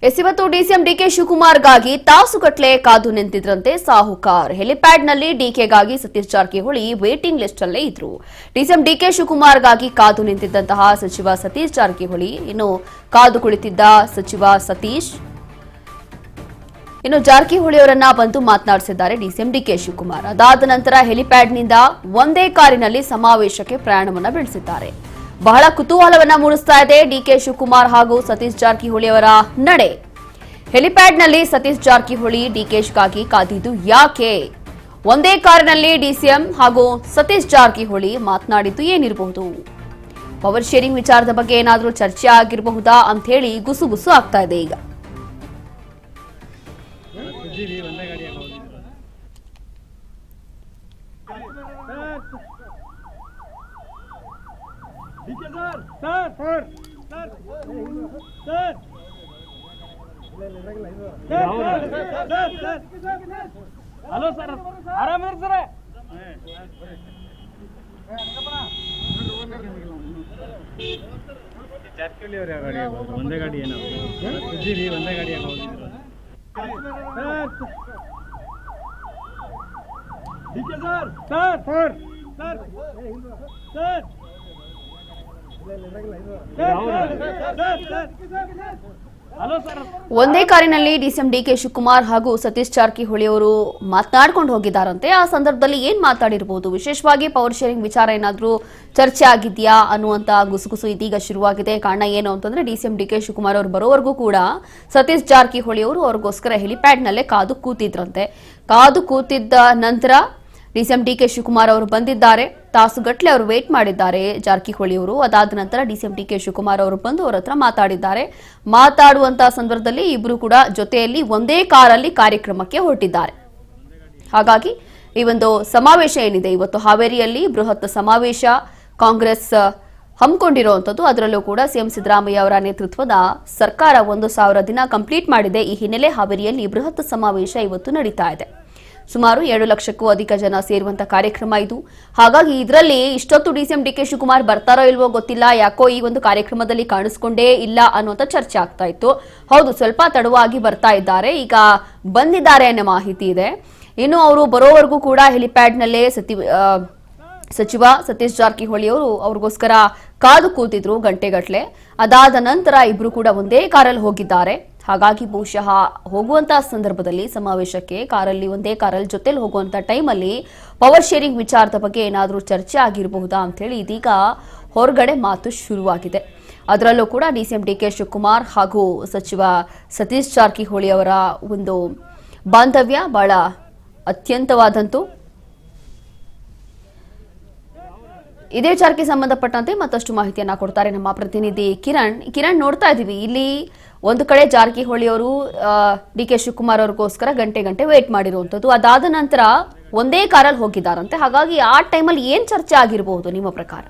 ಇವತ್ತು DCM DK ಶಿವಕುಮಾರ್ಗಾಗಿ ತಾಸುಗಟ್ಟಲೆ ಕಾದು ನಿಂತಿದ್ರಂತೆ ಸಾಹುಕಾರ್. ಹೆಲಿಪ್ಯಾಡ್ನಲ್ಲಿ ಡಿಕೆಗಾಗಿ Satish Jarkiholi waiting list ಅಲ್ಲೇ ಇದ್ರು. ಡಿಸಿಎಂ ಡಿಕೆ ಶಿವಕುಮಾರ್ಗಾಗಿ ಕಾದು ನಿಂತಿದ್ದಂತಹ ಸಚಿವ ಸತೀಶ್ ಜಾರಕಿಹೊಳಿ ಇನ್ನು ಕಾದು ಕುಳಿತಿದ್ದ ಸಚಿವ ಸತೀಶ್ ಇನ್ನು ಜಾರಕಿಹೊಳಿ ಅವರನ್ನ ಬಂದು ಮಾತನಾಡಿಸಿದ್ದಾರೆ ಡಿಸಿಎಂ ಡಿಕೆ ಶಿವಕುಮಾರ್. ಅದಾದ ನಂತರ ಹೆಲಿಪ್ಯಾಡ್ನಿಂದ ಒಂದೇ ಕಾರಿನಲ್ಲಿ ಸಮಾವೇಶಕ್ಕೆ ಪ್ರಯಾಣವನ್ನ ಬೆಳೆಸಿದ್ದಾರೆ. ಬಹಳ ಕುತೂಹಲವನ್ನ ಮೂಡಿಸ್ತಾ ಇದೆ ಡಿಕೆ ಶಿವಕುಮಾರ್ ಹಾಗೂ ಸತೀಶ್ ಜಾರಕಿಹೊಳಿ ಅವರ ನಡೆ. ಹೆಲಿಪ್ಯಾಡ್ನಲ್ಲಿ ಸತೀಶ್ ಜಾರಕಿಹೊಳಿ ಡಿಕೆಶ್ಗಾಗಿ ಕಾದಿದ್ದು ಯಾಕೆ? ಒಂದೇ ಕಾರಿನಲ್ಲಿ ಡಿಸಿಎಂ ಹಾಗೂ ಸತೀಶ್ ಜಾರಕಿಹೊಳಿ ಮಾತನಾಡಿದ್ದು ಏನಿರಬಹುದು? ಪವರ್ ಶೇರಿಂಗ್ ವಿಚಾರದ ಬಗ್ಗೆ ಏನಾದರೂ ಚರ್ಚೆ ಆಗಿರಬಹುದಾ ಅಂತ ಹೇಳಿ ಗುಸುಗುಸು ಆಗ್ತಾ ಇದೆ ಈಗ. ಹಲೋ ಸರ್, ಆರಾಮಿರಿ ಸರ್? ಜಾರಕಿಹೊಳಿ ಅವ್ರ ಗಾಡಿ ಒಂದೇ ಗಾಡಿ ಏನೋ ಸುದ್ದಿರಿ, ಒಂದೇ ಗಾಡಿ ಒಂದೇ ಕಾರಿನಲ್ಲಿ ಡಿಸಿಎಂ ಡಿಕೆ ಶಿವಕುಮಾರ್ ಹಾಗೂ ಸತೀಶ್ ಜಾರಕಿಹೊಳಿ ಅವರು ಮಾತನಾಡ್ಕೊಂಡು ಹೋಗಿದ್ದಾರಂತೆ. ಆ ಸಂದರ್ಭದಲ್ಲಿ ಏನ್ ಮಾತಾಡಿರಬಹುದು? ವಿಶೇಷವಾಗಿ ಪವರ್ ಶೇರಿಂಗ್ ವಿಚಾರ ಏನಾದ್ರೂ ಚರ್ಚೆ ಆಗಿದೆಯಾ ಅನ್ನುವಂತ ಗುಸುಗುಸು ಇದೀಗ ಶುರುವಾಗಿದೆ. ಕಾರಣ ಏನು ಅಂತಂದ್ರೆ ಡಿಸಿಎಂ ಡಿಕೆ ಶಿವಕುಮಾರ್ ಅವರು ಬರೋವರೆಗೂ ಕೂಡ ಸತೀಶ್ ಜಾರಕಿಹೊಳಿ ಅವರು ಅವ್ರಿಗೋಸ್ಕರ ಹೆಲಿಪ್ಯಾಡ್ ನಲ್ಲೇ ಕಾದು ಕೂತಿದ್ರಂತೆ. ಕಾದು ಕೂತಿದ್ದ ನಂತರ ಡಿಸಿಎಂ ಡಿಕೆ ಶಿವಕುಮಾರ್ ಅವರು ಬಂದಿದ್ದಾರೆ. ತಾಸುಗಟ್ಟಲೆ ಅವರು ವೇಟ್ ಮಾಡಿದ್ದಾರೆ ಜಾರಕಿಹೊಳಿ ಅವರು. ಅದಾದ ನಂತರ ಡಿಸಿಎಂ ಡಿಕೆ ಶಿವಕುಮಾರ್ ಅವರು ಬಂದು ಅವರ ಹತ್ರ ಮಾತಾಡಿದ್ದಾರೆ. ಮಾತಾಡುವಂತಹ ಸಂದರ್ಭದಲ್ಲಿ ಇಬ್ಬರು ಕೂಡ ಜೊತೆಯಲ್ಲಿ ಒಂದೇ ಕಾರಲ್ಲಿ ಕಾರ್ಯಕ್ರಮಕ್ಕೆ ಹೊರಟಿದ್ದಾರೆ. ಹಾಗಾಗಿ ಈ ಒಂದು ಸಮಾವೇಶ ಏನಿದೆ ಇವತ್ತು ಹಾವೇರಿಯಲ್ಲಿ ಬೃಹತ್ ಸಮಾವೇಶ ಕಾಂಗ್ರೆಸ್ ಹಮ್ಮಿಕೊಂಡಿರುವಂತದ್ದು. ಅದರಲ್ಲೂ ಕೂಡ ಸಿಎಂ ಸಿದ್ದರಾಮಯ್ಯ ಅವರ ನೇತೃತ್ವದ ಸರ್ಕಾರ 1000 ದಿನ ಕಂಪ್ಲೀಟ್ ಮಾಡಿದೆ. ಈ ಹಿನ್ನೆಲೆ ಹಾವೇರಿಯಲ್ಲಿ ಬೃಹತ್ ಸಮಾವೇಶ ಇವತ್ತು ನಡೀತಾ ಇದೆ. ಸುಮಾರು 7 ಲಕ್ಷಕ್ಕೂ ಅಧಿಕ ಜನ ಸೇರುವಂತ ಕಾರ್ಯಕ್ರಮ ಇದು. ಹಾಗಾಗಿ ಇದರಲ್ಲಿ ಇಷ್ಟೊತ್ತು ಡಿಸಿಎಂ ಡಿಕೆ ಶಿವಕುಮಾರ್ ಬರ್ತಾರೋ ಇಲ್ವೋ ಗೊತ್ತಿಲ್ಲ. ಯಾಕೋ ಈ ಒಂದು ಕಾರ್ಯಕ್ರಮದಲ್ಲಿ ಕಾಣಿಸ್ಕೊಂಡೇ ಇಲ್ಲ ಅನ್ನುವಂತ ಚರ್ಚೆ ಆಗ್ತಾ ಇತ್ತು. ಹೌದು, ಸ್ವಲ್ಪ ತಡವಾಗಿ ಬರ್ತಾ ಇದ್ದಾರೆ, ಈಗ ಬಂದಿದ್ದಾರೆ ಅನ್ನೋ ಮಾಹಿತಿ ಇದೆ. ಇನ್ನು ಅವರು ಬರೋವರೆಗೂ ಕೂಡ ಹೆಲಿಪ್ಯಾಡ್ನಲ್ಲೇ ಸಚಿವ ಸತೀಶ್ ಜಾರಕಿಹೊಳಿ ಅವರು ಅವ್ರಿಗೋಸ್ಕರ ಕಾದು ಕೂತಿದ್ರು ಗಂಟೆಗಟ್ಟಲೆ. ಅದಾದ ನಂತರ ಇಬ್ರು ಕೂಡ ಒಂದೇ ಕಾರಲ್ಲಿ ಹೋಗಿದ್ದಾರೆ. ಹಾಗಾಗಿ ಬಹುಶಃ ಹೋಗುವಂತಹ ಸಂದರ್ಭದಲ್ಲಿ ಸಮಾವೇಶಕ್ಕೆ ಕಾರಲ್ಲಿ ಒಂದೇ ಕಾರಲ್ಲಿ ಜೊತೆಲಿ ಹೋಗುವಂತ ಟೈಮಲ್ಲಿ ಪವರ್ ಶೇರಿಂಗ್ ವಿಚಾರದ ಬಗ್ಗೆ ಏನಾದರೂ ಚರ್ಚೆ ಆಗಿರಬಹುದಾ ಅಂತ ಹೇಳಿ ಇದೀಗ ಹೊರಗಡೆ ಮಾತು ಶುರುವಾಗಿದೆ. ಅದರಲ್ಲೂ ಕೂಡ ಡಿಸಿಎಂ ಡಿಕೆ ಶಿವಕುಮಾರ್ ಹಾಗೂ ಸಚಿವ ಸತೀಶ್ ಜಾರಕಿಹೊಳಿ ಅವರ ಒಂದು ಬಾಂಧವ್ಯ ಬಹಳ ಅತ್ಯಂತವಾದಂತು. ಇದೇ ವಿಚಾರಕ್ಕೆ ಸಂಬಂಧಪಟ್ಟಂತೆ ಮತ್ತಷ್ಟು ಮಾಹಿತಿಯನ್ನ ಕೊಡ್ತಾರೆ ನಮ್ಮ ಪ್ರತಿನಿಧಿ ಕಿರಣ್. ನೋಡ್ತಾ ಇದೀವಿ ಇಲ್ಲಿ ಒಂದು ಕಡೆ ಜಾರಕಿಹೊಳಿ ಅವರು ಡಿಕೆ ಶಿವಕುಮಾರ್ ಅವ್ರಿಗೋಸ್ಕರ ಗಂಟೆ ವೇಟ್ ಮಾಡಿರುವಂತದ್ದು. ಅದಾದ ನಂತರ ಒಂದೇ ಕಾರಲ್ಲಿ ಹೋಗಿದ್ದಾರಂತೆ. ಹಾಗಾಗಿ ಆ ಟೈಮಲ್ಲಿ ಏನ್ ಚರ್ಚೆ ಆಗಿರಬಹುದು ನಿಮ್ಮ ಪ್ರಕಾರ?